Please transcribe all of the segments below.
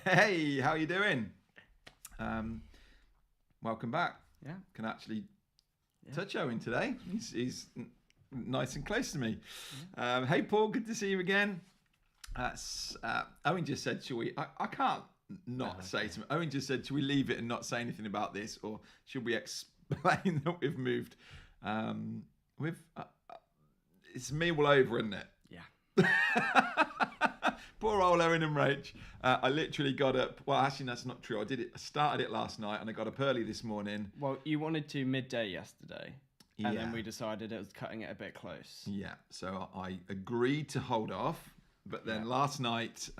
Hey, how you doing? Welcome back. Yeah. Can actually touch Owen today. He's nice and close to me. Hey, Paul, good to see you again. Owen just said, "Shall we?" I can't not say to him. Owen just said, "Shall we leave it and not say anything about this, or should we explain that we've moved?" It's me all over, isn't it? Yeah. Poor old Owen and Rach. I literally got up. Well, actually, that's not true. I started it last night, and I got up early this morning. Well, you wanted to midday yesterday, and then we decided it was cutting it a bit close. Yeah. So I agreed to hold off, but then last night,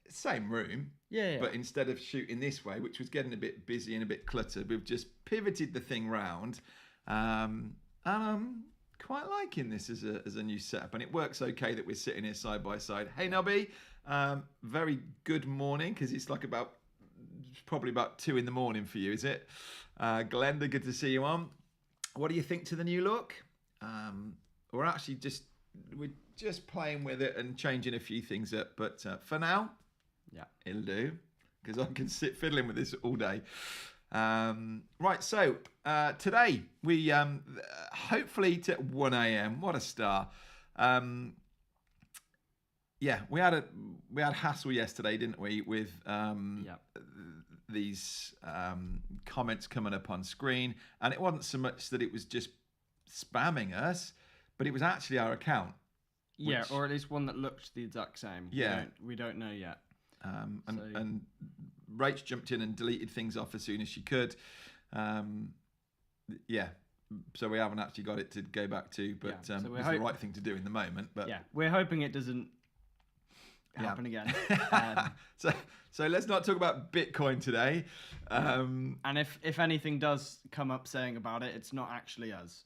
same room. Yeah. But instead of shooting this way, which was getting a bit busy and a bit cluttered, we've just pivoted the thing round, and I'm quite liking this as a new setup, and it works okay that we're sitting here side by side. Hey Nobby, very good morning, because it's like probably about 2 a.m. for you, is it? Glenda, good to see you on. What do you think to the new look? We're just playing with it and changing a few things up, but for now, it'll do, because I can sit fiddling with this all day. Right, so today we hopefully to 1 a.m. What a star! We had hassle yesterday, didn't we? With these comments coming up on screen, and it wasn't so much that it was just spamming us, but it was actually our account. Or at least one that looked the exact same. Yeah, we don't know yet. And Rach jumped in and deleted things off as soon as she could. So we haven't actually got it to go back to, but it's the right thing to do in the moment. But we're hoping it doesn't happen again. So let's not talk about Bitcoin today. And if anything does come up saying about it, it's not actually us.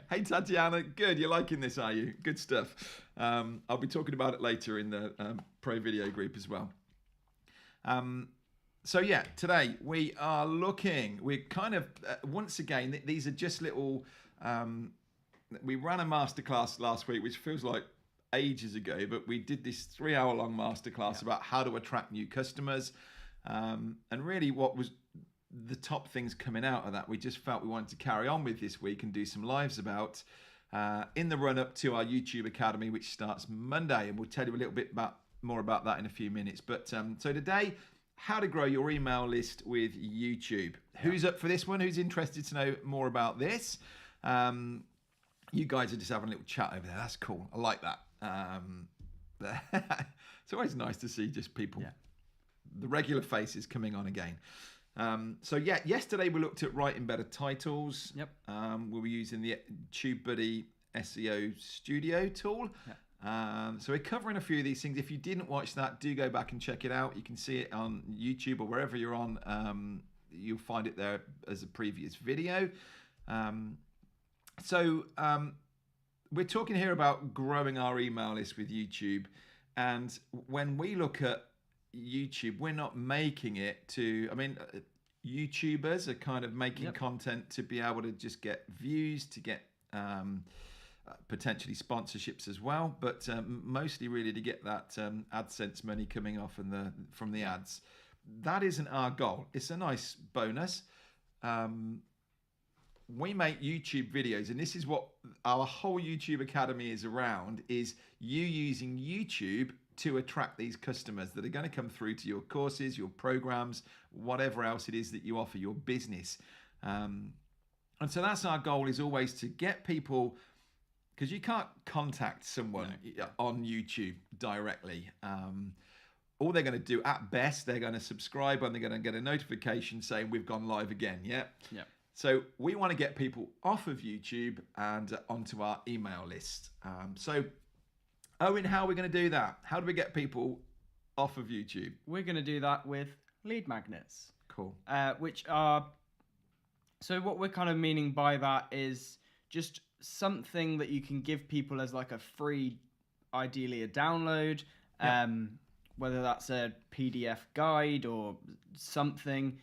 Hey Tatiana, good. You're liking this, are you? Good stuff. I'll be talking about it later in the Pro Video group as well. Today we're kind of once again, these are just little. We ran a masterclass last week, which feels like ages ago, but we did this 3-hour-long masterclass about how to attract new customers, and really what was the top things coming out of that we just felt we wanted to carry on with this week and do some lives about in the run-up to our YouTube Academy, which starts Monday, and we'll tell you a little bit more about that in a few minutes. But so today, how to grow your email list with YouTube. Who's up for this one? Who's interested to know more about this? You guys are just having a little chat over there. That's cool. I like that. It's always nice to see just people, the regular faces coming on again. Yesterday we looked at writing better titles. We were using the TubeBuddy SEO Studio tool. So we're covering a few of these things. If you didn't watch that, do go back and check it out. You can see it on YouTube or wherever you're on. You'll find it there as a previous video. We're talking here about growing our email list with YouTube. And when we look at YouTube, we're not making it YouTubers are kind of making content to be able to just get views, to get potentially sponsorships as well, but mostly really to get that AdSense money coming off from the ads. That isn't our goal. It's a nice bonus. We make YouTube videos, and this is what our whole YouTube Academy is around, is you using YouTube to attract these customers that are going to come through to your courses, your programs, whatever else it is that you offer, your business. And so that's our goal, is always to get people, because you can't contact someone on YouTube directly. All they're going to do, at best, they're going to subscribe and they're going to get a notification saying we've gone live again. Yeah. So we want to get people off of YouTube and onto our email list. So Owen, how are we going to do that? How do we get people off of YouTube? We're going to do that with lead magnets. Cool. Which are, so what we're kind of meaning by that is just something that you can give people as like a free, ideally a download, whether that's a PDF guide or something,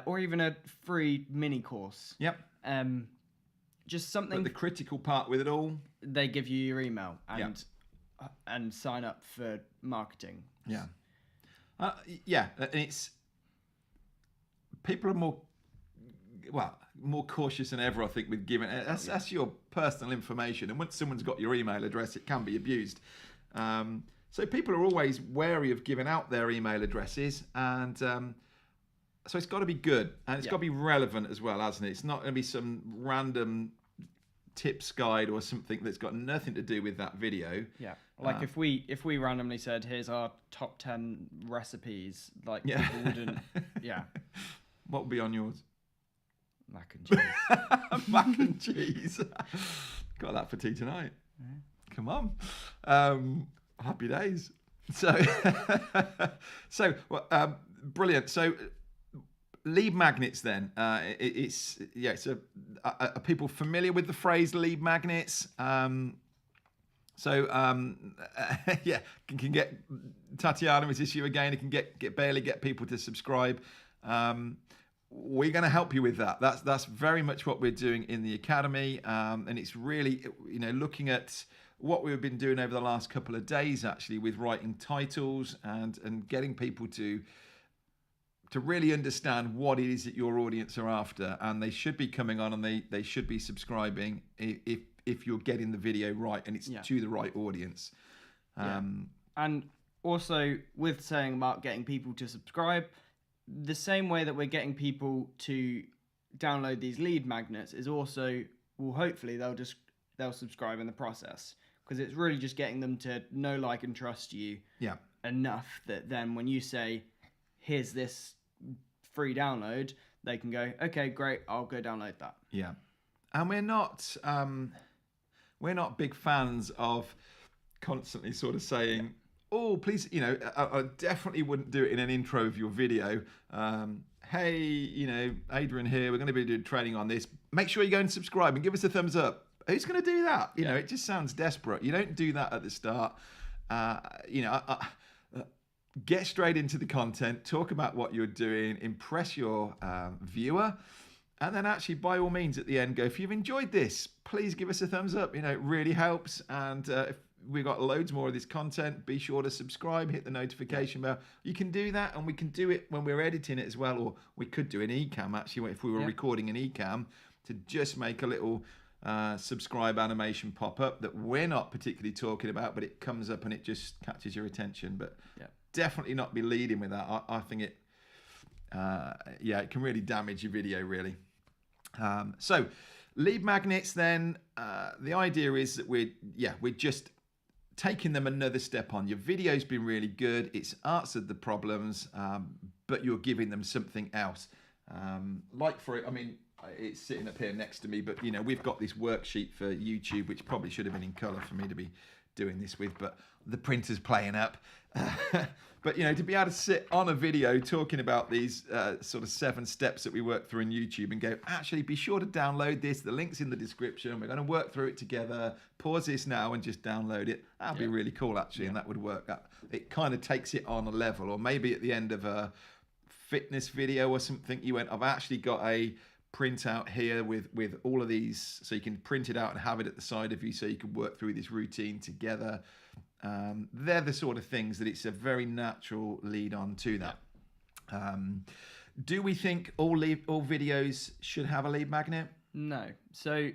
or even a free mini course. Just something. But the critical part with it all, they give you your email, and and sign up for marketing. Yeah. Yeah, and it's people are more cautious than ever, I think, with giving. That's your personal information, and once someone's got your email address, it can be abused. So people are always wary of giving out their email addresses, and so it's got to be good, and it's got to be relevant as well, hasn't it? It's not going to be some random tips guide or something that's got nothing to do with that video. Yeah, like if we randomly said, here's our top 10 recipes, like people wouldn't. Yeah. What would be on yours? Mac and cheese. Mac and cheese. Got that for tea tonight. Yeah. Come on. Happy days. So brilliant. So lead magnets then. Are people familiar with the phrase lead magnets? Can get Tatiana, is this you again? It can barely get people to subscribe. We're going to help you with that. That's very much what we're doing in the academy, and it's really looking at what we've been doing over the last couple of days actually with writing titles and getting people to really understand what it is that your audience are after, and they should be coming on and they should be subscribing if you're getting the video right and it's to the right audience. And also with saying about getting people to subscribe, the same way that we're getting people to download these lead magnets is also, well, hopefully they'll subscribe in the process, because it's really just getting them to know, like, and trust you enough that then when you say, here's this free download, they can go, okay, great, I'll go download that. Yeah. And we're not big fans of constantly sort of saying, oh, please, I definitely wouldn't do it in an intro of your video. Hey, Adrian here, we're going to be doing training on this. Make sure you go and subscribe and give us a thumbs up. Who's going to do that? It just sounds desperate. You don't do that at the start. Get straight into the content, talk about what you're doing, impress your viewer, and then actually, by all means, at the end, go, if you've enjoyed this, please give us a thumbs up. It really helps. And if we've got loads more of this content, be sure to subscribe, hit the notification bell. You can do that, and we can do it when we're editing it as well, or we could do an eCam, actually, if we were recording an eCam, to just make a little subscribe animation pop up that we're not particularly talking about, but it comes up and it just catches your attention. But definitely not be leading with that. I think it can really damage your video, really. So lead magnets then, the idea is that we're just taking them another step on. Your video's been really good, it's answered the problems, but you're giving them something else. It's sitting up here next to me, but we've got this worksheet for YouTube, which probably should have been in color for me to be doing this with, but the printer's playing up. But to be able to sit on a video talking about these sort of 7 steps that we work through in YouTube and go, actually be sure to download this, the link's in the description, we're going to work through it together, pause this now and just download it. That'd be really cool, actually. And that would work. It kind of takes it on a level. Or maybe at the end of a fitness video or something, you went, I've actually got a printout here with all of these, so you can print it out and have it at the side of you, so you can work through this routine together. They're the sort of things that it's a very natural lead on to that. Do we think all videos should have a lead magnet? No. So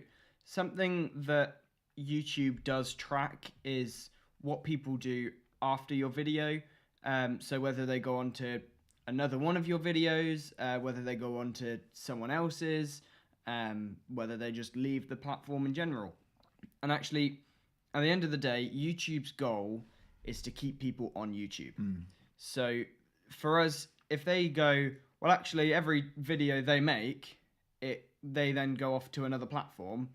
something that YouTube does track is what people do after your video. So whether they go on to another one of your videos, whether they go on to someone else's, whether they just leave the platform in general. And actually, at the end of the day, YouTube's goal is to keep people on YouTube. So for us, if they go, well, actually, every video they make, they then go off to another platform,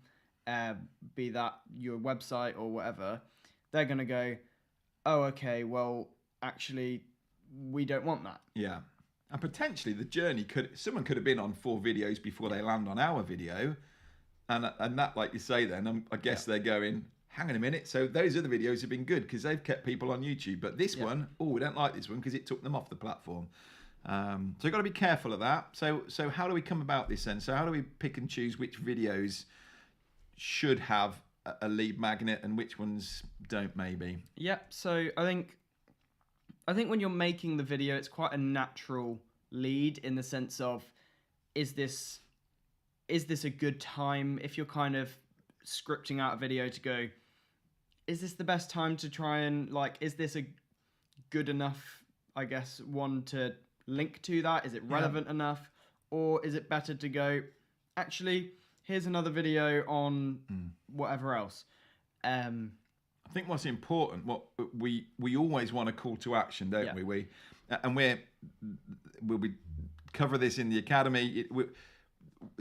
be that your website or whatever, they're going to go, oh, okay, well, actually, we don't want that. Yeah. And potentially the journey someone could have been on 4 videos before they land on our video. And that, like you say then, I guess they're going, hang on a minute, so those other videos have been good because they've kept people on YouTube. But this one, we don't like this one because it took them off the platform. So you've got to be careful of that. So how do we come about this then? So how do we pick and choose which videos should have a lead magnet and which ones don't, maybe? Yep. So I think when you're making the video, it's quite a natural lead in the sense of, is this a good time? If you're kind of scripting out a video to go, is this the best time to try and, like, is this a good enough, I guess, one to link to that? Is it relevant enough? Or is it better to go, actually, here's another video on whatever else? I think what's important, what we always want a call to action, don't we? And we'll cover this in the academy.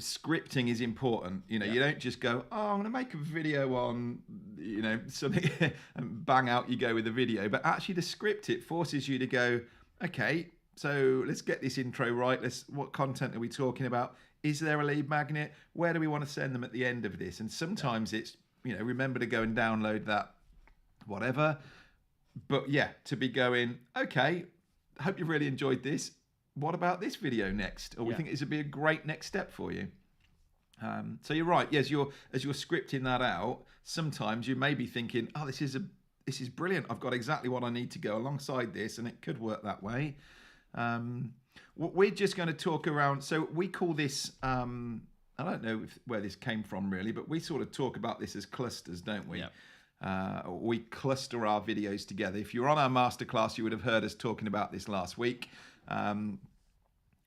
Scripting is important. You know, you don't just go, oh, I'm going to make a video on, you know, something, and bang out you go with the video. But actually, the script, it forces you to go, okay, so let's get this intro right. What content are we talking about? Is there a lead magnet? Where do we want to send them at the end of this? And sometimes it's, you know, remember to go and download that, whatever. But yeah, to be going, okay, I hope you really enjoyed this. What about this video next? Or we think this would be a great next step for you. So you're right. Yes, as you're scripting that out, sometimes you may be thinking, oh, this is brilliant. I've got exactly what I need to go alongside this, and it could work that way. We're just going to talk around. So we call this, I don't know where this came from really, but we sort of talk about this as clusters, don't we? Yeah. We cluster our videos together. If you're on our masterclass, you would have heard us talking about this last week.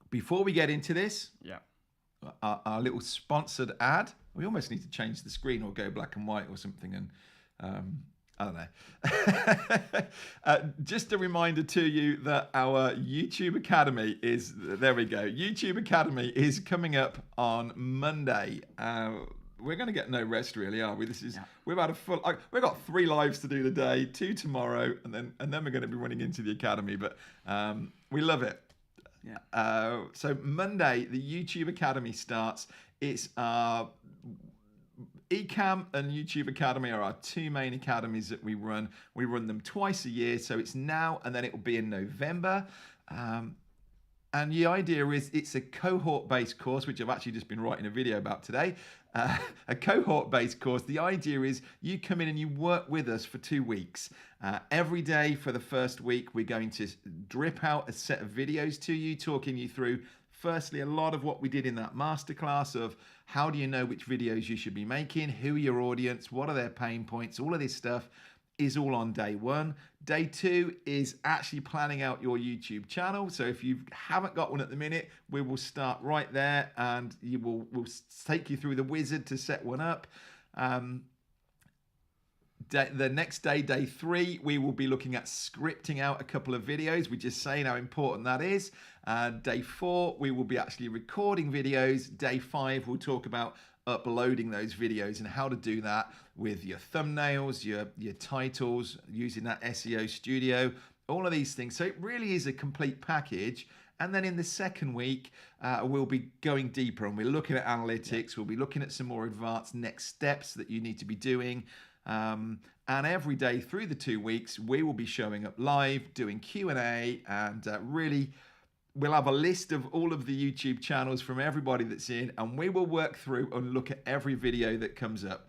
Before we get into this, our little sponsored ad, we almost need to change the screen or go black and white or something. And I don't know. Just a reminder to you that our YouTube Academy is, there we go. YouTube Academy is coming up on Monday. We're going to get no rest, really, are we? We've had we've got 3 lives to do today, 2 tomorrow, and then we're going to be running into the academy. But we love it. Yeah. So Monday, the YouTube Academy starts. It's our Ecamm and YouTube Academy are our 2 main academies that we run. We run them twice a year, so it's now and then it will be in November. And the idea is it's a cohort-based course, which I've actually just been writing a video about today. A cohort-based course. The idea is you come in and you work with us for 2 weeks. Every day for the first week, we're going to drip out a set of videos to you, talking you through, firstly, a lot of what we did in that masterclass of how do you know which videos you should be making, who are your audience, what are their pain points, all of this stuff is all on day 1. Day 2 is actually planning out your YouTube channel. So if you haven't got one at the minute, we will start right there and we'll take you through the wizard to set one up. The next day, day 3, we will be looking at scripting out a couple of videos. We're just saying how important that is. Day 4, we will be actually recording videos. Day 5, we'll talk about uploading those videos and how to do that with your thumbnails, your titles, using that SEO studio, all of these things. So it really is a complete package. And then in the second week, we'll be going deeper and we're looking at analytics. We'll be looking at some more advanced next steps that you need to be doing. And every day through the 2 weeks, we will be showing up live, doing Q&A, and really we'll have a list of all of the YouTube channels from everybody that's in, and we will work through and look at every video that comes up.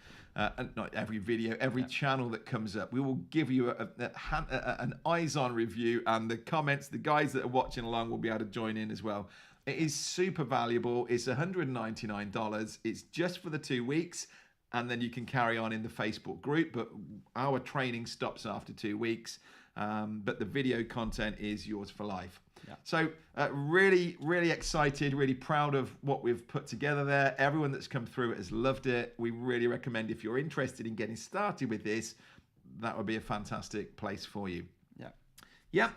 And not every video, every channel that comes up. We will give you an eyes-on review, and the comments, the guys that are watching along will be able to join in as well. It is super valuable. It's $199. It's just for the 2 weeks, and then you can carry on in the Facebook group, but our training stops after 2 weeks. But the video content is yours for life. Yeah. So really, really excited, really proud of what we've put together there. Everyone that's come through it has loved it. We really recommend, if you're interested in getting started with this, that would be a fantastic place for you. Yeah. Yeah.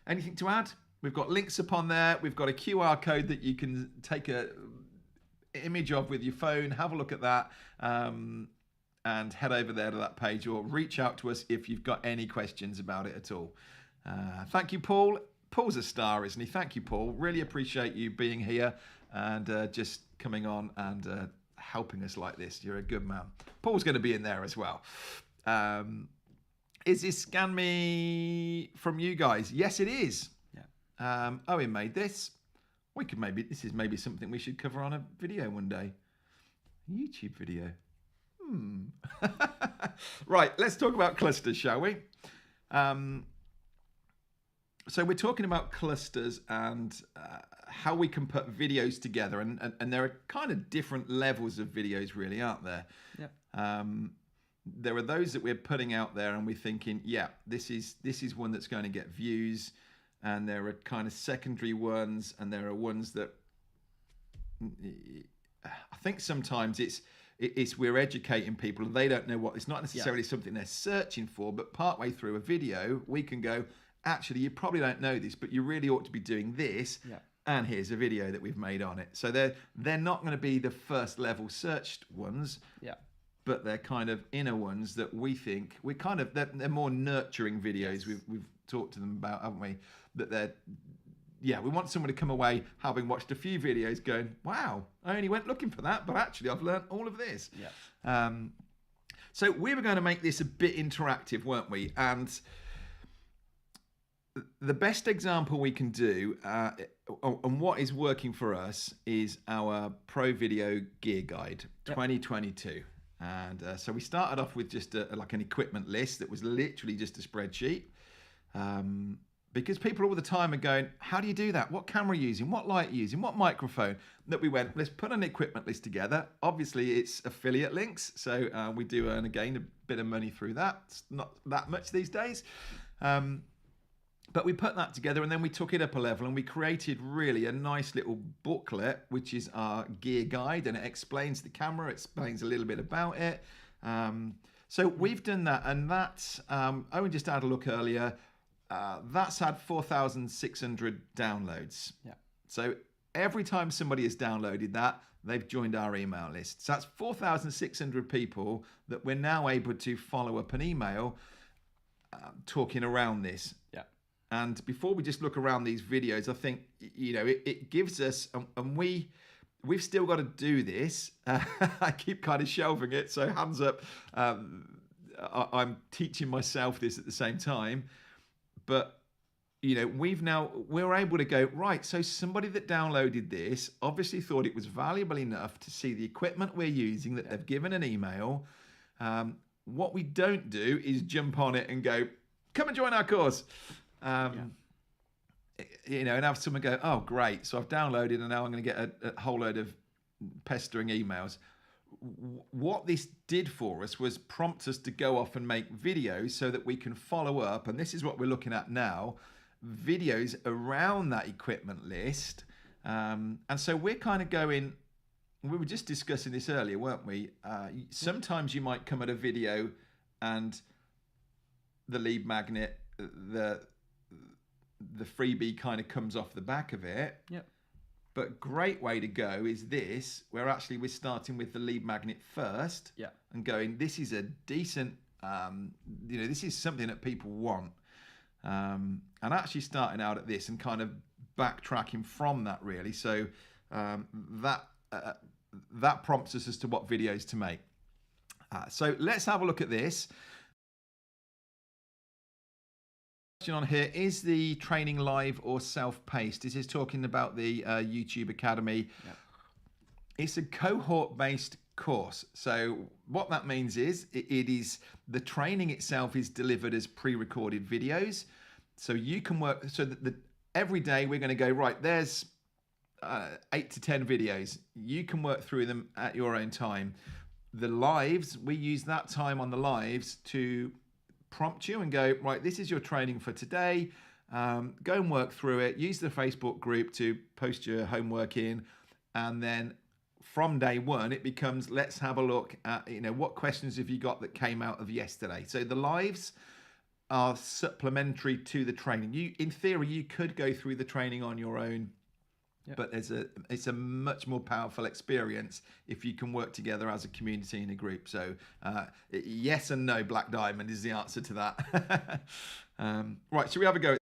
Anything to add? We've got links upon there. We've got a QR code that you can take a image of with your phone. Have a look at that. And head over there to that page, or reach out to us if you've got any questions about it at all. Thank you, Paul. Paul's a star, isn't he? Thank you, Paul. Really appreciate you being here and just coming on and helping us like this. You're a good man. Paul's going to be in there as well. Is this Scan Me from you guys? Yes, it is. Yeah. Owen made this. This is maybe something we should cover on a video one day. A YouTube video. Right, let's talk about clusters, shall we? So we're talking about clusters and how we can put videos together, and there are kind of different levels of videos, really, aren't there? Yep. There are those that we're putting out there, and we're thinking, yeah, this is one that's going to get views, and there are kind of secondary ones, and there are ones that I think sometimes it's we're educating people, and they don't know what. It's not necessarily something they're searching for, but partway through a video, we can go, actually, you probably don't know this, but you really ought to be doing this. Yeah. And here's a video that we've made on it. So they're not going to be the first level searched ones. Yeah. But they're kind of inner ones that we think they're more nurturing videos. Yes. We've talked to them about, haven't we? That we want someone to come away having watched a few videos going, wow, I only went looking for that, but actually I've learned all of this. Yeah. So we were going to make this a bit interactive, weren't we? And the best example we can do, and what is working for us, is our Pro Video Gear Guide 2022. And so we started off with just like an equipment list that was literally just a spreadsheet. Because people all the time are going, how do you do that? What camera are you using? What light are you using? What microphone? That we went, let's put an equipment list together. Obviously, it's affiliate links. So we do earn, again, a bit of money through that. It's not that much these days. But we put that together, and then we took it up a level, and we created really a nice little booklet, which is our gear guide, and it explains the camera, it explains a little bit about it. So we've done that, and that's, Owen just had a look earlier, that's had 4,600 downloads. Yeah. So every time somebody has downloaded that, they've joined our email list. So that's 4,600 people that we're now able to follow up an email talking around this. Yeah. And before we just look around these videos, I think, it gives us, and we've still got to do this. I keep kind of shelving it, so hands up. I'm teaching myself this at the same time. But, we're able to go, right, so somebody that downloaded this obviously thought it was valuable enough to see the equipment we're using, that they've given an email. What we don't do is jump on it and go, come and join our course. And have someone go, oh, great, so I've downloaded and now I'm going to get a whole load of pestering emails. What this did for us was prompt us to go off and make videos so that we can follow up, and this is what we're looking at now, videos around that equipment list. And so we're kind of going, we were just discussing this earlier, weren't we? Sometimes you might come at a video and the lead magnet, the freebie kind of comes off the back of it. Yep. But great way to go is this, where actually we're starting with the lead magnet first. Yeah. And going, this is a decent, this is something that people want. And actually starting out at this and kind of backtracking from that, really. So that prompts us as to what videos to make. So let's have a look at this. On here, is the training live or self-paced? This is talking about the YouTube Academy. Yeah. It's a cohort-based course. So what that means is it is the training itself is delivered as pre-recorded videos. So you can work, so that every day we're going to go, right, there's 8 to 10 videos. You can work through them at your own time. The lives, we use that time on the lives to prompt you and go, right, this is your training for today. Go and work through it. Use the Facebook group to post your homework in. And then from day one, it becomes, let's have a look at, what questions have you got that came out of yesterday? So the lives are supplementary to the training. In theory, you could go through the training on your own. Yep. But it's a much more powerful experience if you can work together as a community in a group. So yes and no, Black Diamond is the answer to that. Right, shall we have a go?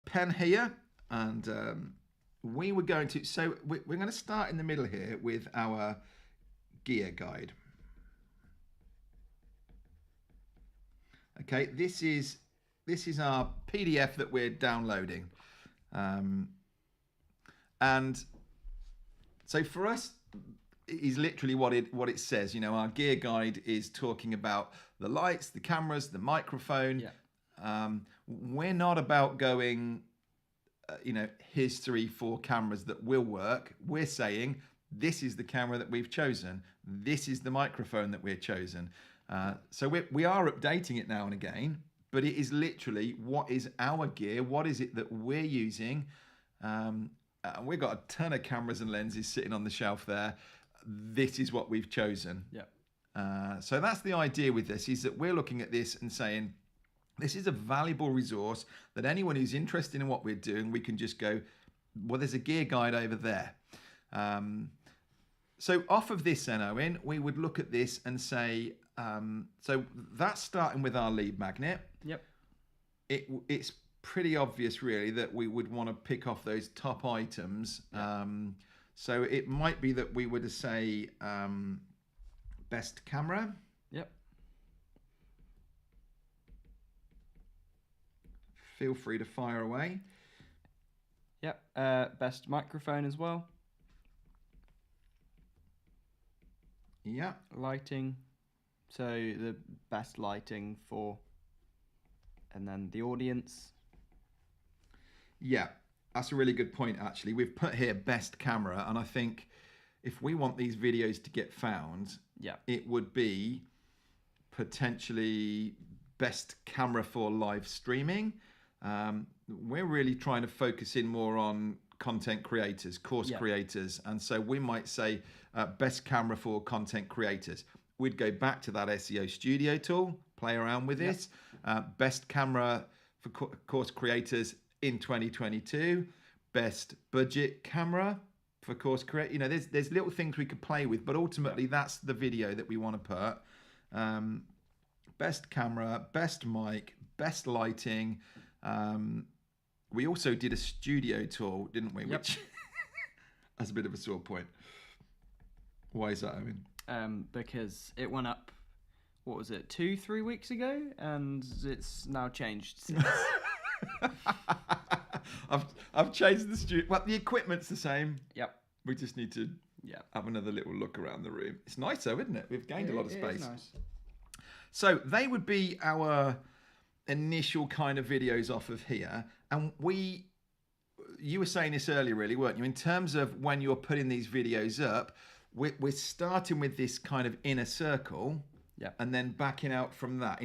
Pen here, and we were going to, so we're going to start in the middle here with our gear guide. Okay, this is our PDF that we're downloading. And so for us, is literally what it says. You know, our gear guide is talking about the lights, the cameras, the microphone. We're not about going, here's 3-4 cameras that will work. We're saying this is the camera that we've chosen. This is the microphone that we're chosen. So we are updating it now and again, but it is literally what is our gear, what is it that we're using. We've got a ton of cameras and lenses sitting on the shelf there. This is what we've chosen. So that's the idea with this, is that we're looking at this and saying, this is a valuable resource that anyone who's interested in what we're doing, we can just go, well, there's a gear guide over there. So off of this then, Owen, we would look at this and say, so that's starting with our lead magnet. It's pretty obvious really that we would want to pick off those top items. So it might be that we would say best camera. Feel free to fire away. Best microphone as well. Lighting. So the best lighting for, and then the audience. That's a really good point, actually. We've put here best camera, and I think if we want these videos to get found, it would be potentially best camera for live streaming. We're really trying to focus in more on content creators, course creators, and so we might say best camera for content creators. We'd go back to that SEO Studio tool, play around with this. Best camera for course creators in 2022. Best budget camera for course create. There's little things we could play with, but ultimately that's the video that we want to put. Best camera, best mic, best lighting. We also did a studio tour, didn't we? Which that's a bit of a sore point. Why is that, Owen? Because it went up, what was it, 2-3 weeks ago, and it's now changed since. I've changed the studio. Well, the equipment's the same. We just need to have another little look around the room. It's nice though, isn't it? We've gained a lot of space. It is nice. So they would be our initial kind of videos off of here. And you were saying this earlier, really, weren't you? In terms of when you're putting these videos up, we're starting with this kind of inner circle. And then backing out from that,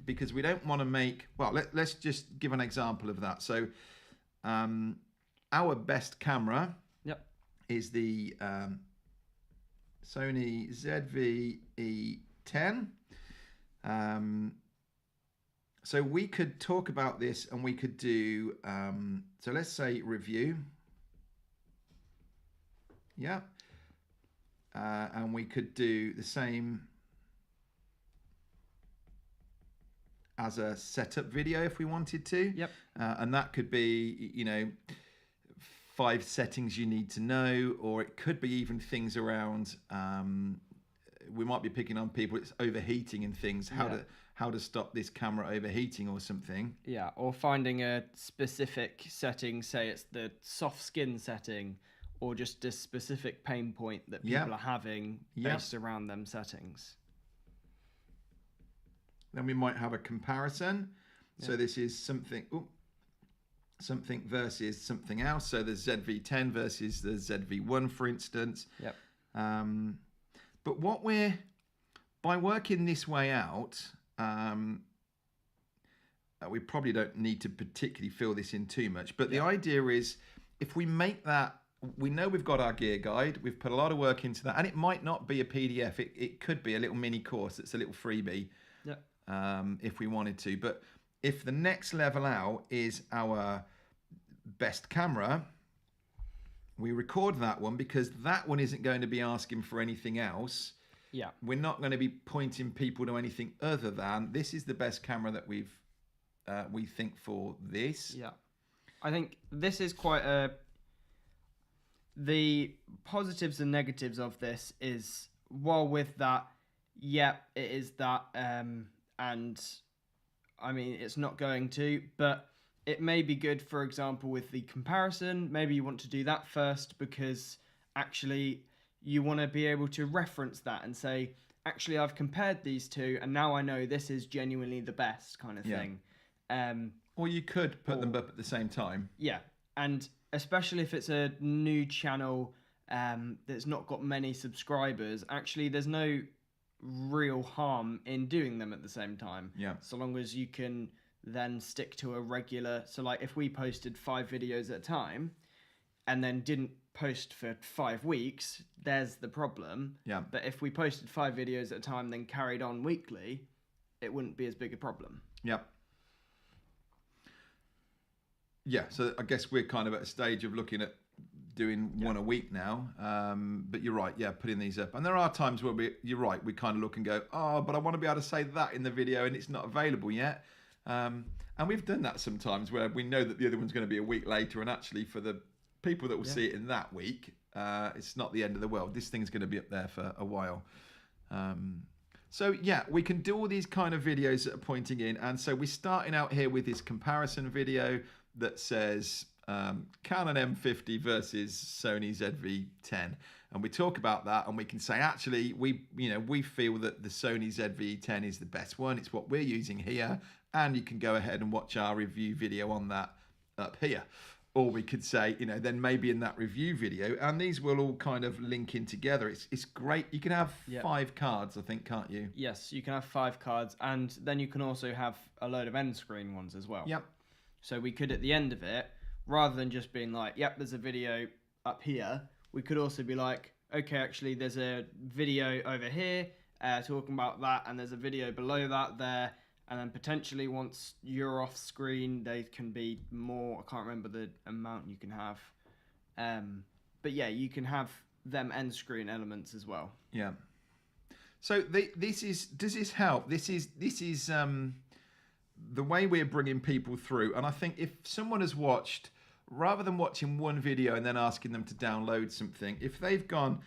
because we don't want to make, well, let's just give an example of that. So our best camera is the Sony ZV-E10. So we could talk about this and we could do, so let's say review. And we could do the same as a setup video if we wanted to. And that could be, 5 settings you need to know, or it could be even things around, we might be picking on people, it's overheating and things, how to stop this camera overheating or something. Or finding a specific setting, say it's the soft skin setting, or just a specific pain point that people are having based around them settings. Then we might have a comparison. So this is something versus something else. So the ZV-10 versus the ZV-1, for instance. But by working this way out, we probably don't need to particularly fill this in too much. But the idea is, if we make that, we know we've got our gear guide, we've put a lot of work into that, and it might not be a PDF. It could be a little mini course. It's a little freebie. If we wanted to. But if the next level out is our best camera, we record that one, because that one isn't going to be asking for anything else. We're not going to be pointing people to anything other than, this is the best camera that we think for this. I think this is quite the positives and negatives of this is, while with that, it is that, and I mean, it's not going to, but it may be good, for example, with the comparison. Maybe you want to do that first, because actually you want to be able to reference that and say, actually, I've compared these two, and now I know this is genuinely the best kind of thing. Or you could put them up at the same time. Yeah, and especially if it's a new channel that's not got many subscribers, actually, there's no real harm in doing them at the same time. Yeah. So long as you can then stick to a regular. So like if we posted 5 videos at a time and then didn't post for 5 weeks, there's the problem. Yeah. But if we posted 5 videos at a time, then carried on weekly, it wouldn't be as big a problem. Yeah. Yeah. So I guess we're kind of at a stage of looking at doing one a week now. But you're right. Yeah. Putting these up. And there are times where you're right. We kind of look and go, oh, but I want to be able to say that in the video and it's not available yet. And we've done that sometimes where we know that the other one's going to be a week later, and actually for the people that will see it in that week, it's not the end of the world. This thing's going to be up there for a while. So yeah, we can do all these kind of videos that are pointing in. And so we're starting out here with this comparison video that says Canon M50 versus Sony ZV-10. And we talk about that, and we can say, actually, we feel that the Sony ZV-10 is the best one. It's what we're using here. And you can go ahead and watch our review video on that up here. Or we could say, then maybe in that review video, and these will all kind of link in together. It's great. You can have 5 cards, I think, can't you? Yes, you can have 5 cards, and then you can also have a load of end screen ones as well. Yep. So we could, at the end of it, rather than just being like, yep, there's a video up here, we could also be like, okay, actually, there's a video over here talking about that, and there's a video below that there. And then potentially once you're off screen, they can be more. I can't remember the amount you can have. But yeah, you can have them end screen elements as well. Yeah. So does this help? This is the way we're bringing people through. And I think if someone has watched, rather than watching one video and then asking them to download something, if they've gone,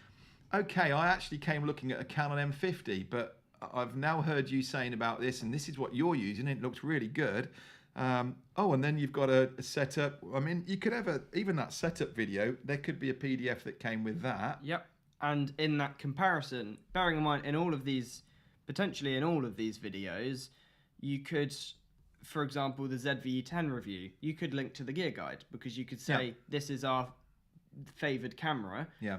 okay, I actually came looking at a Canon M50, but I've now heard you saying about this, and this is what you're using. It looks really good. And then you've got a setup. I mean, you could have even that setup video. There could be a PDF that came with that. Yep. And in that comparison, bearing in mind, potentially in all of these videos, you could, for example, the ZV-10 review, you could link to the gear guide, because you could say, this is our favored camera. Yeah.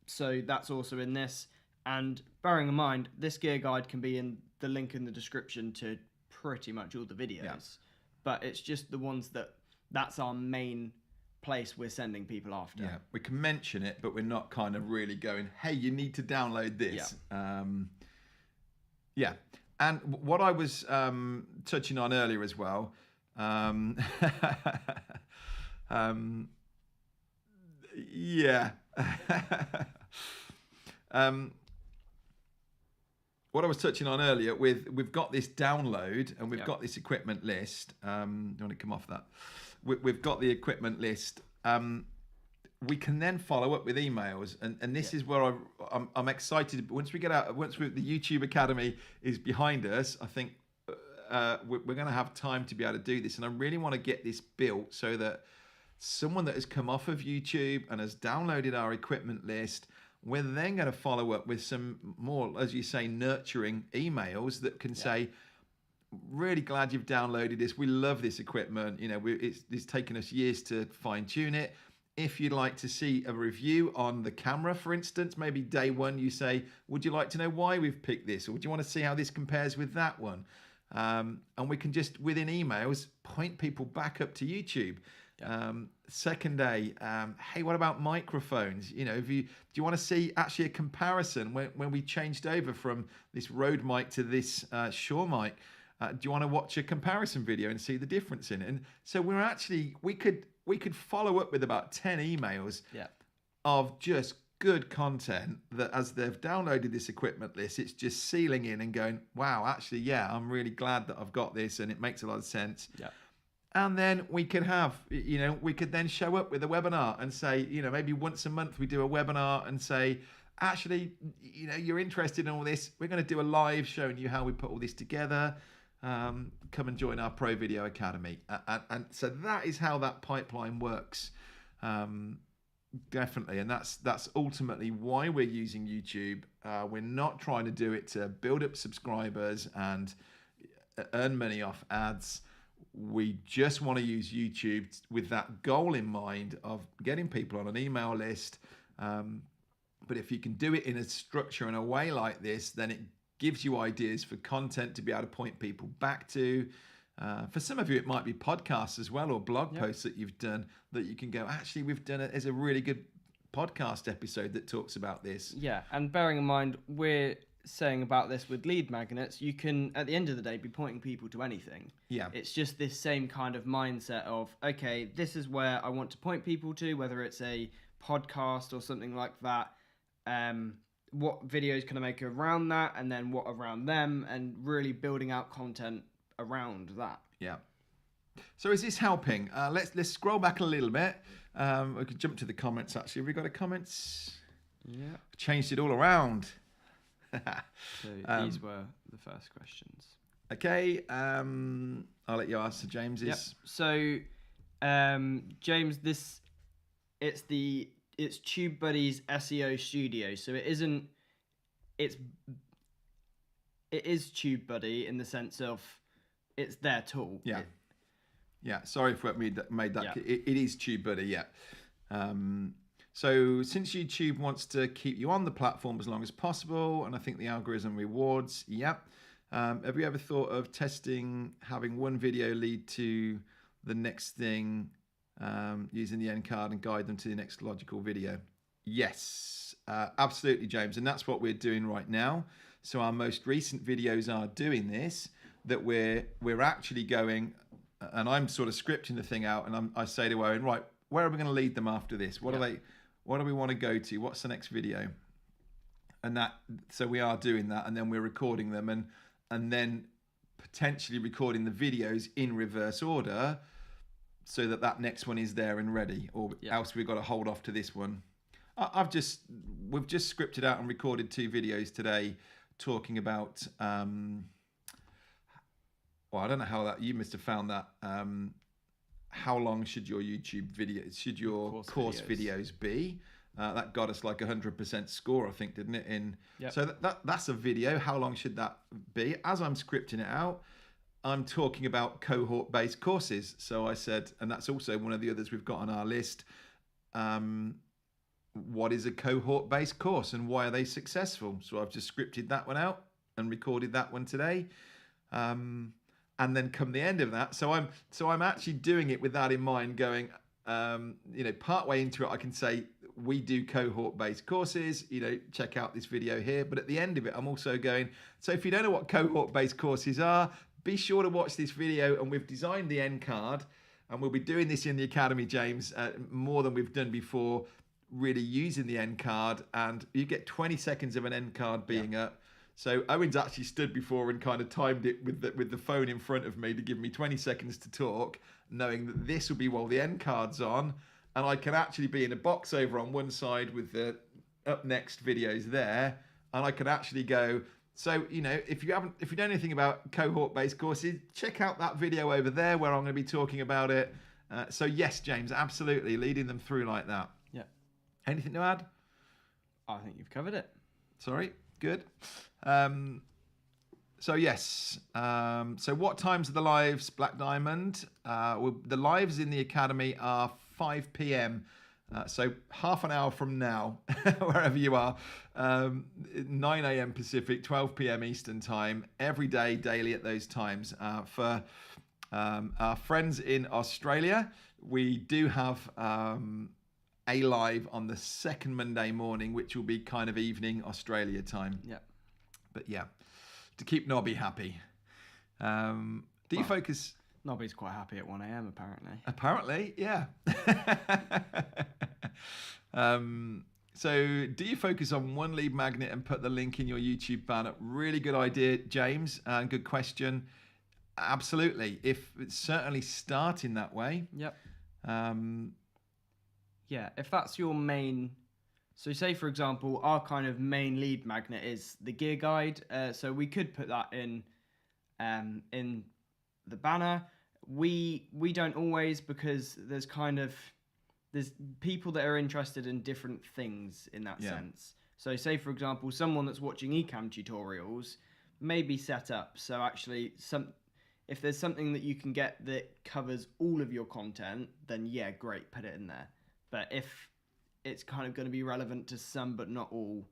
So that's also in this. And bearing in mind, this gear guide can be in the link in the description to pretty much all the videos. Yeah. But it's just the ones that's our main place we're sending people after. Yeah, we can mention it, but we're not kind of really going, hey, you need to download this. Yeah. And what I was touching on earlier as well, yeah. What I was touching on earlier we've got this download and we've got this equipment list. Don't want to come off that. We've got the equipment list. We can then follow up with emails, and this is where I'm excited. Once the YouTube Academy is behind us, I think we're going to have time to be able to do this, and I really want to get this built so that someone that has come off of YouTube and has downloaded our equipment list, we're then going to follow up with some more, as you say, nurturing emails that can say, really glad you've downloaded this. We love this equipment. It's taken us years to fine tune it. If you'd like to see a review on the camera, for instance, maybe day one, you say, would you like to know why we've picked this? Or would you want to see how this compares with that one? And we can just, within emails, point people back up to YouTube. Second day, hey, what about microphones? Do you want to see actually a comparison when we changed over from this Rode mic to this Shure mic? Do you want to watch a comparison video and see the difference in it? And so we could follow up with about 10 emails of just good content that as they've downloaded this equipment list, it's just sealing in and going, wow, actually, I'm really glad that I've got this and it makes a lot of sense. Yeah. And then we could we could then show up with a webinar and say, maybe once a month we do a webinar and say, actually, you're interested in all this. We're going to do a live showing you how we put all this together. Come and join our Pro Video Academy. And so that is how that pipeline works. Definitely, and that's ultimately why we're using YouTube. We're not trying to do it to build up subscribers and earn money off ads. We just want to use YouTube with that goal in mind of getting people on an email list. But if you can do it in a structure and a way like this, then it gives you ideas for content to be able to point people back to. For some of you, it might be podcasts as well, or blog posts that you've done that you can go, actually, we've done it as a really good podcast episode that talks about this. Yeah, and bearing in mind, we're saying about this with lead magnets, you can, at the end of the day, be pointing people to anything. Yeah. It's just this same kind of mindset of, okay, this is where I want to point people to, whether it's a podcast or something like that. What videos can I make around that, and then what around them, and really building out content around that. Yeah. So is this helping? Let's scroll back a little bit. We could jump to the comments. Actually, have we got a comments? Yeah. Changed it all around. So these were the first questions. Okay. I'll let you answer, James. Yep. So, James, it's TubeBuddy's SEO studio. So it is TubeBuddy in the sense of it's their tool. Yeah. Yeah. Sorry if we made that. Yeah. It is TubeBuddy. Yeah. So since YouTube wants to keep you on the platform as long as possible, and I think the algorithm rewards. Yeah. Have you ever thought of testing having one video lead to the next thing, using the end card and guide them to the next logical video? Yes, absolutely, James. And that's what we're doing right now. So our most recent videos are doing this, that we're actually going, and I'm sort of scripting the thing out, and I say to Owen, right, where are we going to lead them after this? What do we want to go to? What's the next video? And so we are doing that, and then we're recording them, and then potentially recording the videos in reverse order, so that next one is there and ready, or else we've got to hold off to this one. We've just scripted out and recorded 2 videos today talking about, well, I don't know how you must have found that. How long should your YouTube videos, should your course videos be? That got us like 100% score, I think, didn't it? So that's a video. How long should that be? As I'm scripting it out, I'm talking about cohort-based courses. So I said, and that's also one of the others we've got on our list. What is a cohort-based course and why are they successful? So I've just scripted that one out and recorded that one today. And then come the end of that, so I'm actually doing it with that in mind, going, part way into it, I can say we do cohort-based courses, check out this video here. But at the end of it, I'm also going, so if you don't know what cohort-based courses are, be sure to watch this video. And we've designed the end card, and we'll be doing this in the Academy, James, more than we've done before, really using the end card. And you get 20 seconds of an end card being up. So Owen's actually stood before and kind of timed it with the phone in front of me to give me 20 seconds to talk, knowing that this will be while the end card's on, and I can actually be in a box over on one side with the up next videos there, and I can actually go. So if you don't know anything about cohort-based courses, check out that video over there where I'm going to be talking about it. So yes, James, absolutely leading them through like that. Yeah. Anything to add? I think you've covered it. Sorry. Good. So yes. So what times are the lives, Black Diamond? The lives in the Academy are 5 p.m. So half an hour from now, wherever you are, 9 a.m. Pacific, 12 p.m. Eastern time, every day, daily at those times. For our friends in Australia, we do have a live on the second Monday morning, which will be kind of evening Australia time. Yeah. But yeah, to keep Nobby happy. Do you focus? Nobby's quite happy at 1 a.m. apparently. Apparently, yeah. So do you focus on one lead magnet and put the link in your YouTube banner? Really good idea, James. Good question. Absolutely. If it's certainly starting that way. Yep. Yeah, if that's your main. So say, for example, our kind of main lead magnet is the gear guide. So we could put that in the banner. We don't always, because there's kind of there's people that are interested in different things in that Yeah. sense. So say, for example, someone that's watching eCam tutorials may be set up. So actually, if there's something that you can get that covers all of your content, then yeah, great, put it in there. But if it's kind of going to be relevant to some but not all.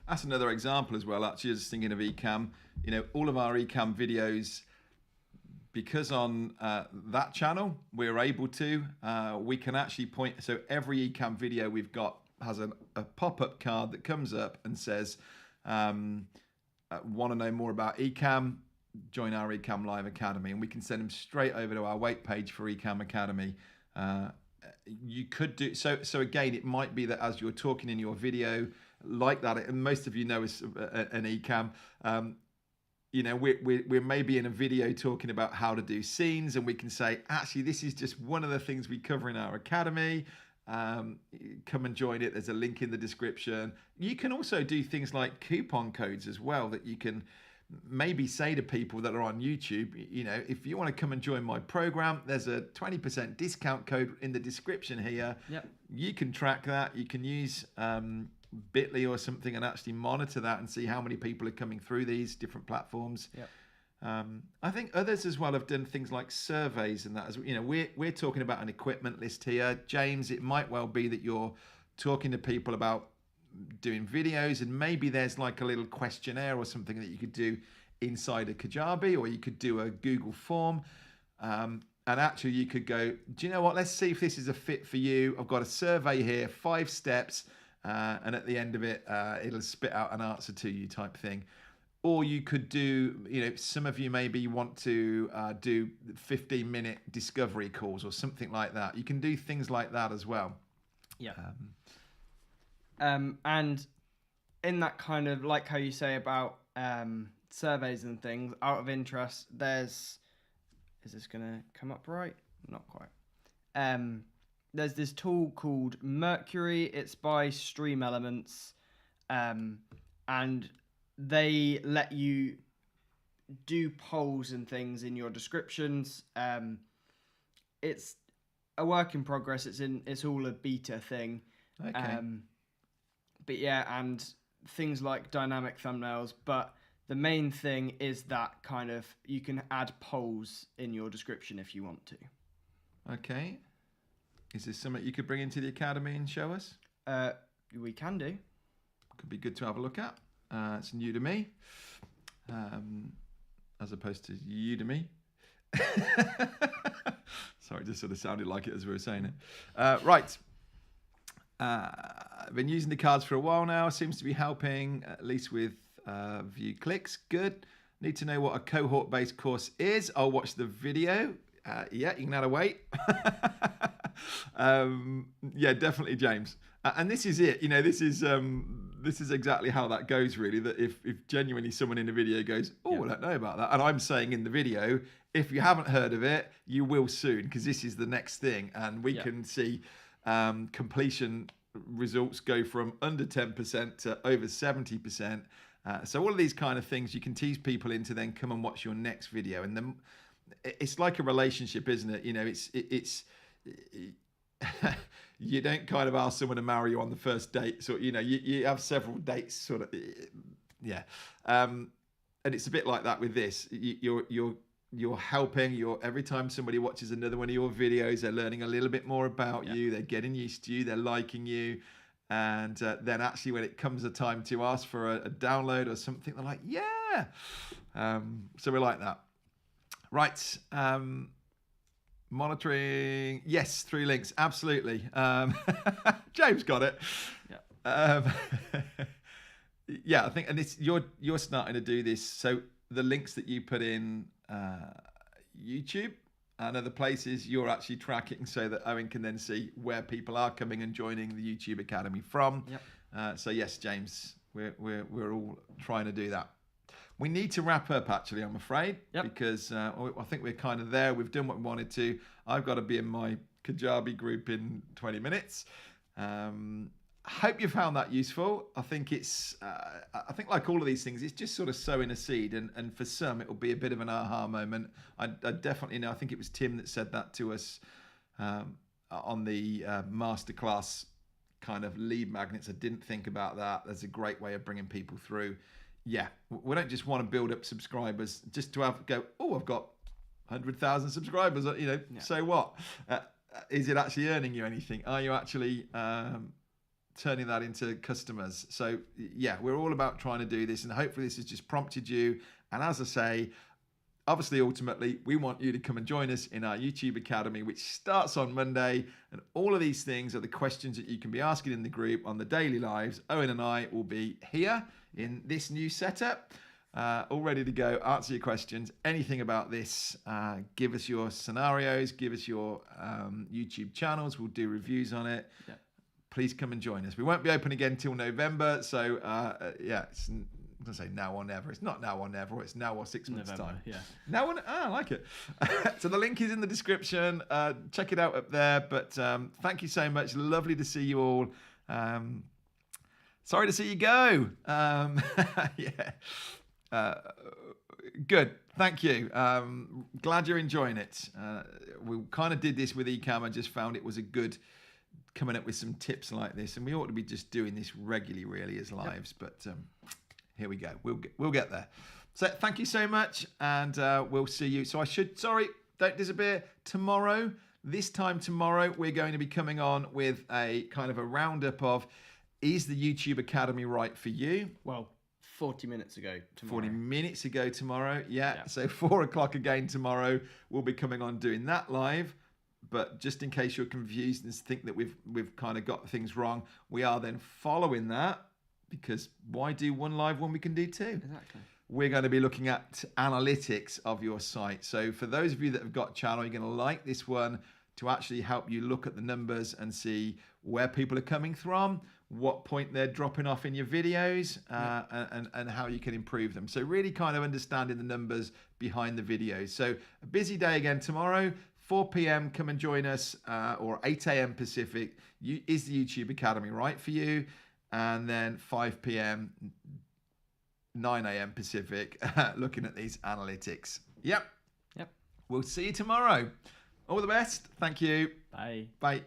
That's another example as well. Actually, just thinking of eCam, all of our eCam videos, because on that channel we're able to, we can actually point. So every eCam video we've got has a pop-up card that comes up and says, "Want to know more about eCam? Join our eCam Live Academy," and we can send them straight over to our wait page for eCam Academy. You could do so. So again, it might be that as you're talking in your video like that, and most of you know is an eCam. We're maybe in a video talking about how to do scenes, and we can say, actually, this is just one of the things we cover in our academy. Come and join it. There's a link in the description. You can also do things like coupon codes as well that you can maybe say to people that are on YouTube, if you want to come and join my program, there's a 20% discount code in the description here. Yep. You can track that. You can use Bitly or something and actually monitor that and see how many people are coming through these different platforms. Yep. I think others as well have done things like surveys and that. As we're talking about an equipment list here. James, it might well be that you're talking to people about doing videos, and maybe there's like a little questionnaire or something that you could do inside a Kajabi, or you could do a Google form. And actually you could go, do you know what? Let's see if this is a fit for you. I've got a survey here, 5 steps. And at the end of it, it'll spit out an answer to you type thing. Or you could do, some of you maybe want to do 15-minute discovery calls or something like that. You can do things like that as well. Yeah. And in that kind of, like how you say about surveys and things, out of interest, is this going to come up right? Not quite. There's this tool called Mercury. It's by Stream Elements, and they let you do polls and things in your descriptions. It's a work in progress. It's all a beta thing. Okay. But yeah, and things like dynamic thumbnails. But the main thing is that kind of, you can add polls in your description if you want to. Okay. Is this something you could bring into the academy and show us? We can do. Could be good to have a look at. It's new to me, as opposed to you to me. Sorry, it just sort of sounded like it as we were saying it. Right. I've been using the cards for a while now. Seems to be helping, at least with view clicks. Good. Need to know what a cohort-based course is. I'll watch the video. Yeah, you can have to wait. Yeah, definitely, James. And this is it. This is exactly how that goes, really. That if genuinely someone in the video goes, "Oh, I don't know about that," and I'm saying in the video, if you haven't heard of it, you will soon, because this is the next thing, and we can see completion results go from under 10% to over 70%. So all of these kind of things you can tease people into, then come and watch your next video, and then it's like a relationship, isn't it? It's you don't kind of ask someone to marry you on the first date. So, you have several dates sort of, yeah. And it's a bit like that with this. You're helping, every time somebody watches another one of your videos, they're learning a little bit more about you. They're getting used to you. They're liking you. And then actually when it comes a time to ask for a download or something, they're like, yeah. So we like that. Right. Monitoring. Yes, through links. Absolutely. James got it. Yeah. Yeah, I think, and you're starting to do this. So the links that you put in YouTube and other places, you're actually tracking so that Owen can then see where people are coming and joining the YouTube Academy from. Yep. So yes, James, we're all trying to do that. We need to wrap up, actually, I'm afraid, because I think we're kind of there. We've done what we wanted to. I've got to be in my Kajabi group in 20 minutes. Hope you found that useful. I think I think like all of these things, it's just sort of sowing a seed, and for some, it will be a bit of an aha moment. I definitely know. I think it was Tim that said that to us on the masterclass kind of lead magnets. I didn't think about that. That's a great way of bringing people through. Yeah, we don't just want to build up subscribers just to go, oh, I've got 100,000 subscribers, so what? Is it actually earning you anything? Are you actually turning that into customers? So yeah, we're all about trying to do this, and hopefully this has just prompted you. And as I say, obviously, ultimately, we want you to come and join us in our YouTube Academy, which starts on Monday. And all of these things are the questions that you can be asking in the group on the daily lives. Owen and I will be here in this new setup, all ready to go, answer your questions, anything about this. Give us your scenarios, give us your YouTube channels. We'll do reviews on it. Yeah. Please come and join us. We won't be open again till November. So it's... I'm going to say now or never. It's not now or never. It's now or 6 months' time. Yeah. Now or I like it. So the link is in the description. Check it out up there. But thank you so much. Lovely to see you all. Sorry to see you go. Good. Thank you. Glad you're enjoying it. We kind of did this with Ecamm. I just found it was a good coming up with some tips like this. And we ought to be just doing this regularly, really, as lives. Yep. But... here we go. We'll get there. So thank you so much, and we'll see you. So don't disappear. Tomorrow, this time tomorrow, we're going to be coming on with a kind of a roundup of, is the YouTube Academy right for you? Well, 40 minutes ago tomorrow. 40 minutes ago tomorrow, yeah. So 4 o'clock again tomorrow, we'll be coming on doing that live. But just in case you're confused and think that we've kind of got things wrong, we are then following that. Because why do one live when we can do two? Exactly. We're going to be looking at analytics of your site. So for those of you that have got a channel, you're going to like this one to actually help you look at the numbers and see where people are coming from, what point they're dropping off in your videos, and how you can improve them. So really kind of understanding the numbers behind the videos. So a busy day again tomorrow. 4 p.m. come and join us, or 8 a.m. Pacific. Is the YouTube Academy right for you? And then 5 p.m., 9 a.m. Pacific, looking at these analytics. Yep. We'll We'll see you tomorrow. All the best. Thank you. Bye. Bye.